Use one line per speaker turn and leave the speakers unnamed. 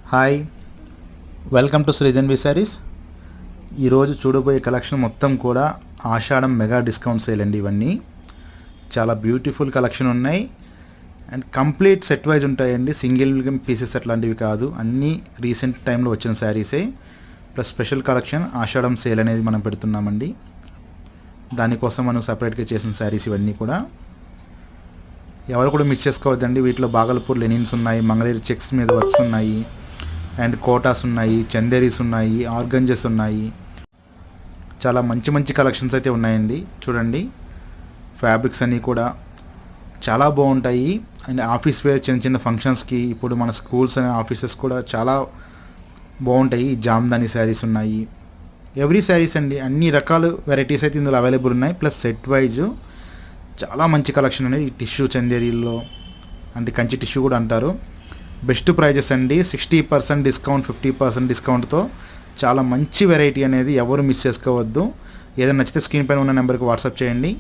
Hi, welcome to Sridhanvi Sarees. ఈరోజు చూడబోయే collection మొత్తం కూడా ఆషాఢం మెగా డిస్కౌంట్ సేల్ అండి. ఇవన్నీ చాలా బ్యూటిఫుల్ కలెక్షన్ ఉన్నాయి అండ్ కంప్లీట్ సెట్ వైజ్ ఉంటాయండి. సింగిల్ పీసెస్ అట్లాంటివి కాదు, అన్నీ రీసెంట్ టైంలో వచ్చిన శారీసే. ప్లస్ స్పెషల్ కలెక్షన్ ఆషాఢం సేల్ అనేది మనం పెడుతున్నామండి. దానికోసం మనం సపరేట్గా చేసిన శారీస్ ఇవన్నీ కూడా ఎవరు కూడా మిస్ చేసుకోవద్దండి. వీటిలో బాగల్పూర్ లెనిన్స్ ఉన్నాయి, మంగళగిరి చెక్స్ మీద వర్క్స్ ఉన్నాయి అండ్ కోటాస్ ఉన్నాయి, చందేరీస్ ఉన్నాయి, ఆర్గంజెస్ ఉన్నాయి. చాలా మంచి మంచి కలెక్షన్స్ అయితే ఉన్నాయండి. చూడండి, ఫ్యాబ్రిక్స్ అన్నీ కూడా చాలా బాగుంటాయి అండ్ ఆఫీస్ వేర్ చిన్న చిన్న ఫంక్షన్స్కి, ఇప్పుడు మన స్కూల్స్ అండ్ ఆఫీసెస్ కూడా చాలా బాగుంటాయి. జామ్దాని శారీస్ ఉన్నాయి, ఎవ్రీ శారీస్ అండి, అన్ని రకాల వెరైటీస్ అయితే ఇందులో అవైలబుల్ ఉన్నాయి. ప్లస్ సెట్ వైజ్ చాలా మంచి కలెక్షన్ అనేది. ఈ టిష్యూ చందేరీల్లో అంటే కంచి టిష్యూ కూడా అంటారు. బెస్ట్ ప్రైజెస్ అండి, 60% డిస్కౌంట్, 50% డిస్కౌంట్తో చాలా మంచి వెరైటీ అనేది. ఎవరు మిస్ చేసుకోవద్దు. ఏదైనా నచ్చితే స్క్రీన్ పైన ఉన్న నెంబర్కి వాట్సాప్ చేయండి.